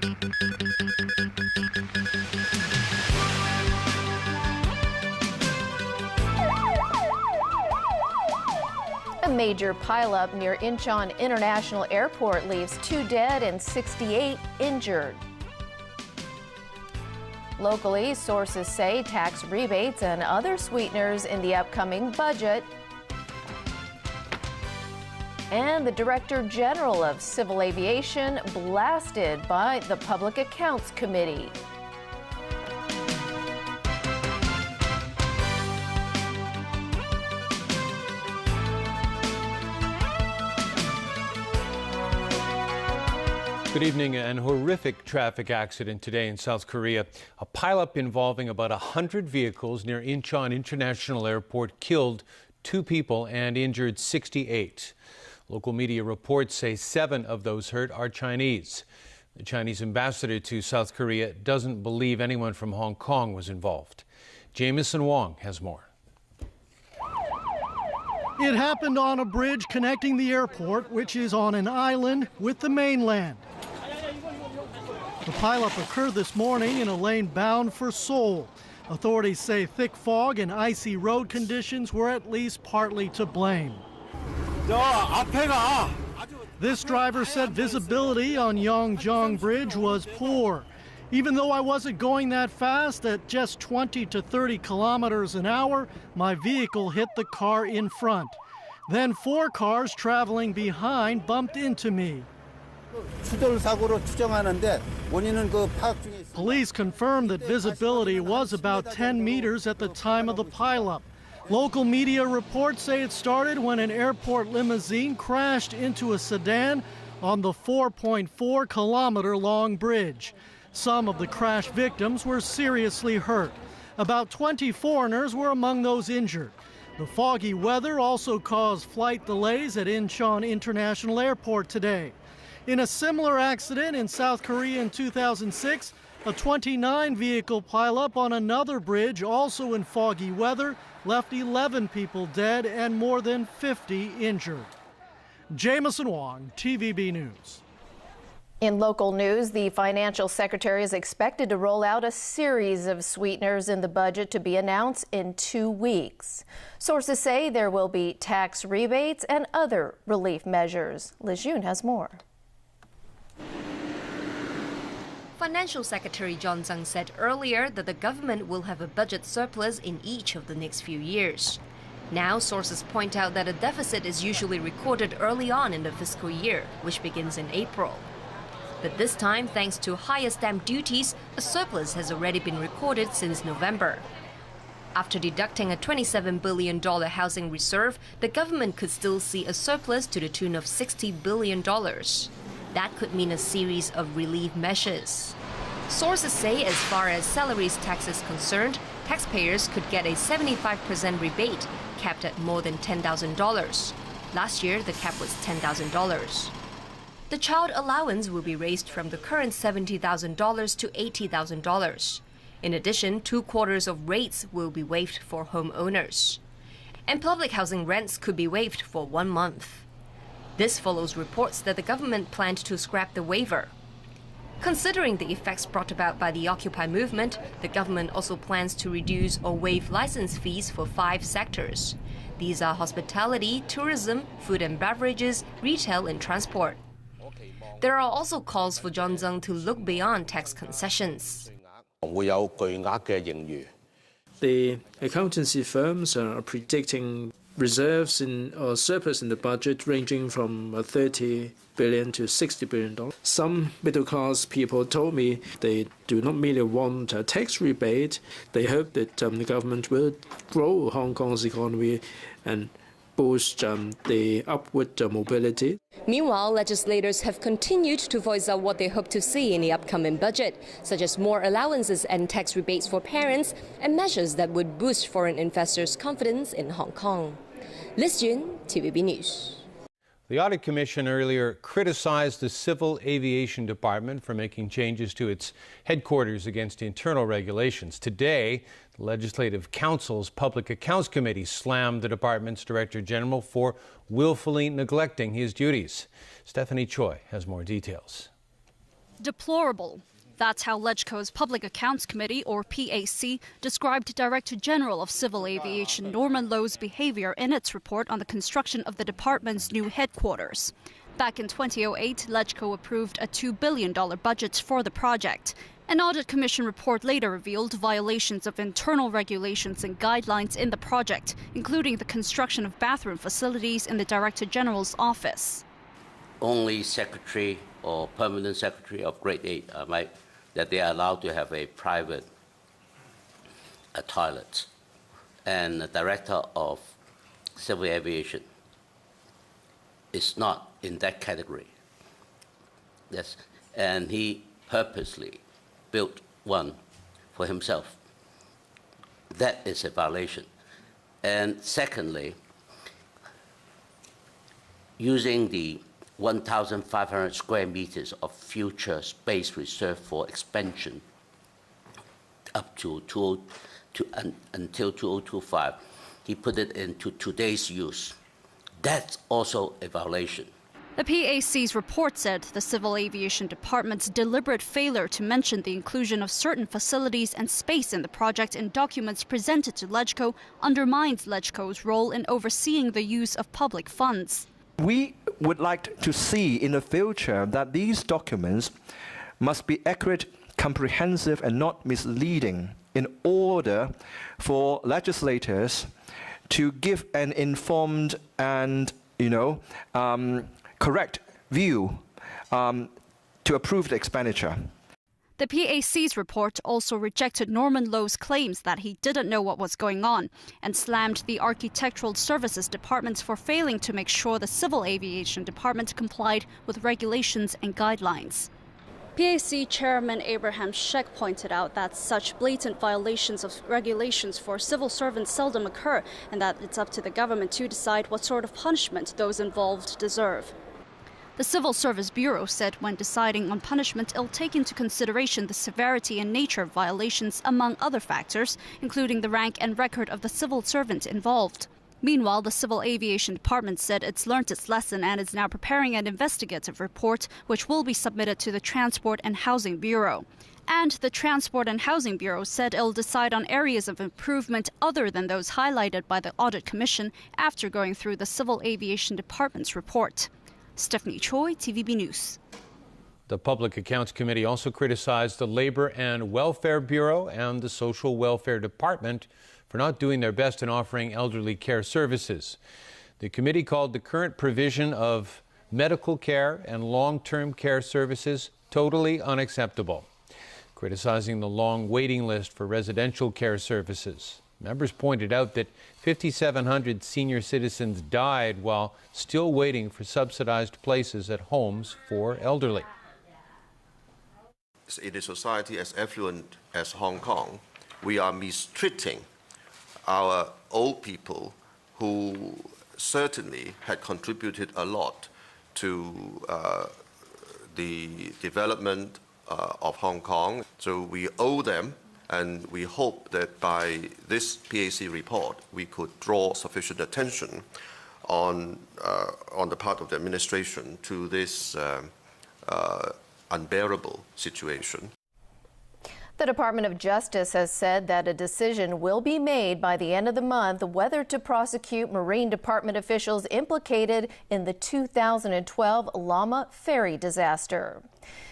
A major pileup near Incheon International Airport leaves 2 dead and 68 injured. Locally, sources say tax rebates and other sweeteners in the upcoming budget. And the Director General of Civil Aviation blasted by the Public Accounts Committee. Good evening. An horrific traffic accident today in South Korea. A pileup involving about 100 vehicles near Incheon International Airport killed 2 people and injured 68. Local media reports say 7 of those hurt are Chinese. The Chinese ambassador to South Korea doesn't believe anyone from Hong Kong was involved. Jameson Wong has more. It happened on a bridge connecting the airport, which is on an island, with the mainland. The pileup occurred this morning in a lane bound for Seoul. Authorities say thick fog and icy road conditions were at least partly to blame. This driver said visibility on Yongjong Bridge was poor. Even though I wasn't going that fast, at just 20 to 30 kilometers an hour, my vehicle hit the car in front. Then 4 cars traveling behind bumped into me. Police confirmed that visibility was about 10 meters at the time of the pileup. Local media reports say it started when an airport limousine crashed into a sedan on the 4.4-kilometer-long bridge. Some of the crash victims were seriously hurt. About 20 foreigners were among those injured. The foggy weather also caused flight delays at Incheon International Airport today. In a similar accident in South Korea in 2006, a 29-vehicle pileup on another bridge, also in foggy weather, left 11 people dead and more than 50 injured. Jameson Wong, TVB News. In local news, the financial secretary is expected to roll out a series of sweeteners in the budget to be announced in 2 weeks. Sources say there will be tax rebates and other relief measures. Liz Yoon has more. Financial Secretary John Tsang said earlier that the government will have a budget surplus in each of the next few years. Now, sources point out that a deficit is usually recorded early on in the fiscal year, which begins in April. But this time, thanks to higher stamp duties, a surplus has already been recorded since November. After deducting a $27 billion housing reserve, the government could still see a surplus to the tune of $60 billion. That could mean a series of relief measures. Sources say as far as salaries tax is concerned, taxpayers could get a 75% rebate, capped at more than $10,000. Last year, the cap was $10,000. The child allowance will be raised from the current $70,000 to $80,000. In addition, 2/4 of rates will be waived for homeowners. And public housing rents could be waived for 1 month. This follows reports that the government planned to scrap the waiver. Considering the effects brought about by the Occupy movement, the government also plans to reduce or waive license fees for 5 sectors. These are hospitality, tourism, food and beverages, retail and transport. There are also calls for John Tsang to look beyond tax concessions. The accountancy firms are predicting reserves or surplus in the budget ranging from $30 billion to $60 billion. Some middle-class people told me they do not merely want a tax rebate. They hope that the government will grow Hong Kong's economy and boost the upward mobility. Meanwhile, legislators have continued to voice out what they hope to see in the upcoming budget, such as more allowances and tax rebates for parents and measures that would boost foreign investors' confidence in Hong Kong. Liz Jun, TVB News. The Audit Commission earlier criticized the Civil Aviation Department for making changes to its headquarters against internal regulations. Today, the Legislative Council's Public Accounts Committee slammed the department's Director General for willfully neglecting his duties. Stephanie Choi has more details. Deplorable. That's how LegCo's Public Accounts Committee, or PAC, described Director General of Civil Aviation Norman Lowe's behavior in its report on the construction of the department's new headquarters. Back in 2008, LegCo approved a $2 billion budget for the project. An audit commission report later revealed violations of internal regulations and guidelines in the project, including the construction of bathroom facilities in the Director General's office. Only secretary or permanent secretary of grade 8 that they are allowed to have a private toilet, and the director of civil aviation is not in that category. Yes, and he purposely built one for himself. That is a violation. And secondly, using the 1,500 square meters of future space reserved for expansion up to until 2025, he put it into today's use. That's also a violation. The PAC's report said the Civil Aviation Department's deliberate failure to mention the inclusion of certain facilities and space in the project in documents presented to LegCo undermines LegCo's role in overseeing the use of public funds. We would like to see in the future that these documents must be accurate, comprehensive, and not misleading in order for legislators to give an informed and, correct view to approve the expenditure. The PAC's report also rejected Norman Lowe's claims that he didn't know what was going on and slammed the Architectural Services Department for failing to make sure the Civil Aviation Department complied with regulations and guidelines. PAC Chairman Abraham Sheck pointed out that such blatant violations of regulations for civil servants seldom occur and that it's up to the government to decide what sort of punishment those involved deserve. The Civil Service Bureau said when deciding on punishment, it'll take into consideration the severity and nature of violations, among other factors, including the rank and record of the civil servant involved. Meanwhile, the Civil Aviation Department said it's learnt its lesson and is now preparing an investigative report, which will be submitted to the Transport and Housing Bureau. And the Transport and Housing Bureau said it'll decide on areas of improvement other than those highlighted by the Audit Commission after going through the Civil Aviation Department's report. Stephanie Choi, TVB News. The Public Accounts Committee also criticized the Labor and Welfare Bureau and the Social Welfare Department for not doing their best in offering elderly care services. The committee called the current provision of medical care and long-term care services totally unacceptable, criticizing the long waiting list for residential care services. Members pointed out that 5,700 senior citizens died while still waiting for subsidized places at homes for elderly. In a society as affluent as Hong Kong, we are mistreating our old people who certainly had contributed a lot to the development of Hong Kong. So we owe them. And we hope that by this PAC report, we could draw sufficient attention on the part of the administration to this unbearable situation. The Department of Justice has said that a decision will be made by the end of the month whether to prosecute Marine Department officials implicated in the 2012 Lama ferry disaster.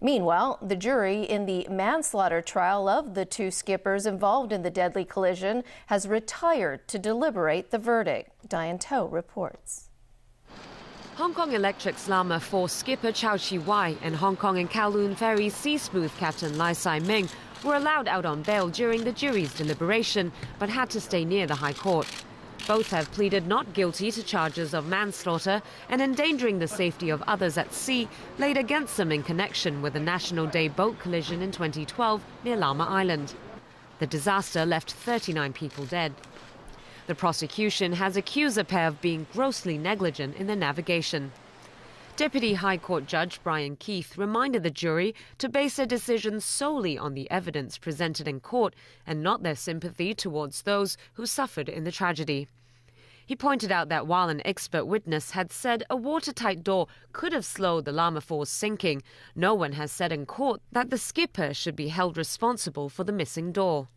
Meanwhile, the jury in the manslaughter trial of the two skippers involved in the deadly collision has retired to deliberate the verdict. Diane Toh reports. Hong Kong Electric's Lama 4 skipper Chow Chi-wai and Hong Kong and Kowloon Ferry Sea Smooth captain Lai Sai-ming were allowed out on bail during the jury's deliberation, but had to stay near the High Court. Both have pleaded not guilty to charges of manslaughter and endangering the safety of others at sea laid against them in connection with the National Day boat collision in 2012 near Lama Island. The disaster left 39 people dead. The prosecution has accused the pair of being grossly negligent in their navigation. Deputy High Court Judge Brian Keith reminded the jury to base their decisions solely on the evidence presented in court and not their sympathy towards those who suffered in the tragedy. He pointed out that while an expert witness had said a watertight door could have slowed the Lama 4's sinking, no one has said in court that the skipper should be held responsible for the missing door.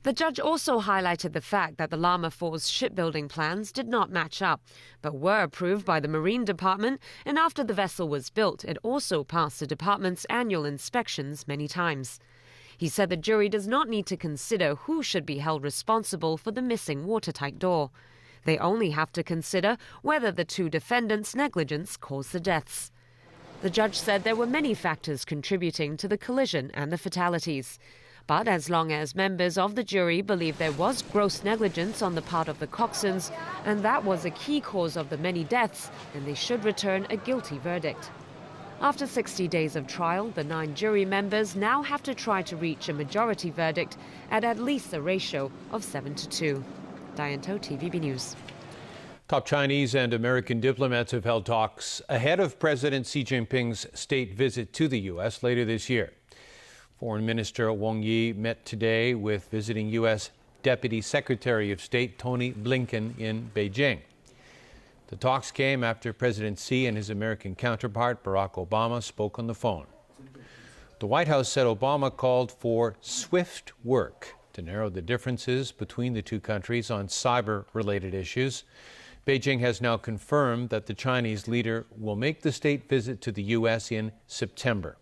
The judge also highlighted the fact that the Lama 4's shipbuilding plans did not match up, but were approved by the Marine Department, and after the vessel was built, it also passed the department's annual inspections many times. He said the jury does not need to consider who should be held responsible for the missing watertight door. They only have to consider whether the two defendants' negligence caused the deaths. The judge said there were many factors contributing to the collision and the fatalities. But as long as members of the jury believe there was gross negligence on the part of the coxswains, and that was a key cause of the many deaths, then they should return a guilty verdict. After 60 days of trial, the 9 jury members now have to try to reach a majority verdict at least a ratio of 7-2. Diane To, TVB News. Top Chinese and American diplomats have held talks ahead of President Xi Jinping's state visit to the U.S. later this year. Foreign Minister Wang Yi met today with visiting U.S. Deputy Secretary of State Tony Blinken in Beijing. The talks came after President Xi and his American counterpart Barack Obama spoke on the phone. The White House said Obama called for swift work to narrow the differences between the two countries on cyber-related issues. Beijing has now confirmed that the Chinese leader will make the state visit to the U.S. in September.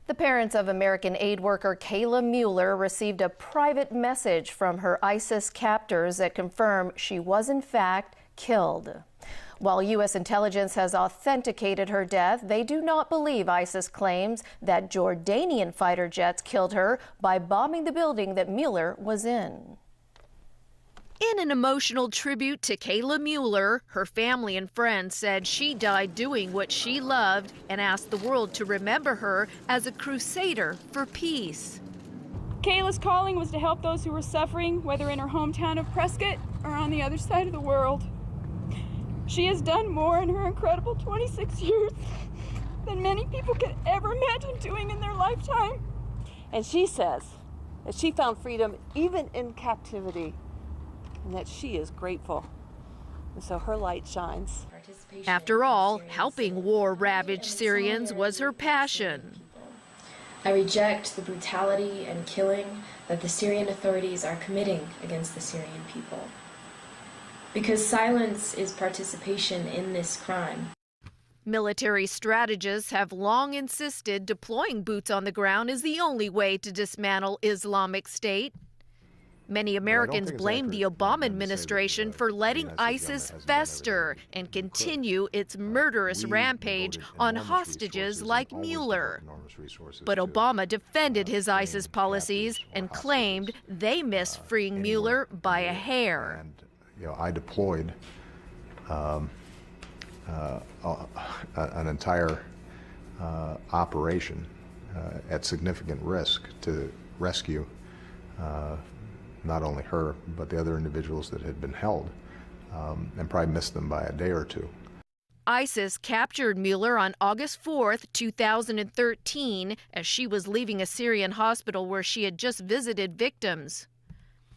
The parents of American aid worker Kayla Mueller received a private message from her ISIS captors that confirm she was in fact killed. While U.S. intelligence has authenticated her death, they do not believe ISIS claims that Jordanian fighter jets killed her by bombing the building that Mueller was in. In an emotional tribute to Kayla Mueller, her family and friends said she died doing what she loved and asked the world to remember her as a crusader for peace. Kayla's calling was to help those who were suffering, whether in her hometown of Prescott or on the other side of the world. She has done more in her incredible 26 years than many people could ever imagine doing in their lifetime. And she says that she found freedom even in captivity, and that she is grateful. And so her light shines. After all, helping war-ravaged Syrians was her passion. I reject the brutality and killing that the Syrian authorities are committing against the Syrian people. Because silence is participation in this crime. Military strategists have long insisted deploying boots on the ground is the only way to dismantle Islamic State. Many Americans blame the Obama administration for letting ISIS fester and continue its murderous rampage on hostages like Mueller. But Obama defended his ISIS policies and claimed they missed freeing Mueller by a hair. I deployed an entire operation at significant risk to rescue not only her, but the other individuals that had been held, and probably missed them by a day or two. ISIS captured Mueller on August 4th, 2013, as she was leaving a Syrian hospital where she had just visited victims.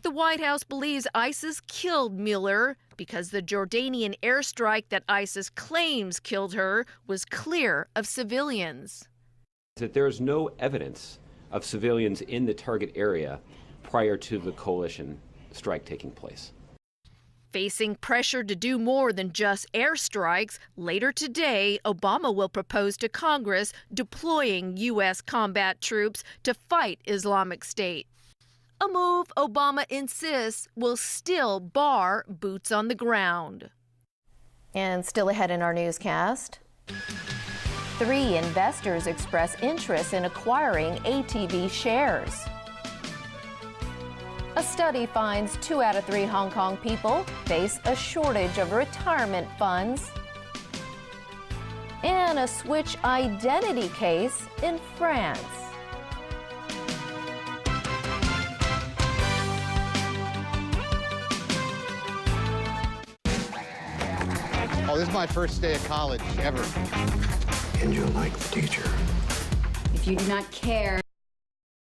The White House believes ISIS killed Mueller because the Jordanian airstrike that ISIS claims killed her was clear of civilians. That there is no evidence of civilians in the target area prior to the coalition strike taking place. Facing pressure to do more than just airstrikes, later today, Obama will propose to Congress deploying U.S. combat troops to fight Islamic State. A move Obama insists will still bar boots on the ground. And still ahead in our newscast, 3 investors express interest in acquiring ATV shares. A study finds 2 out of 3 Hong Kong people face a shortage of retirement funds. And a switch identity case in France. Oh, this is my first day of college ever. And you're like the teacher. If you do not care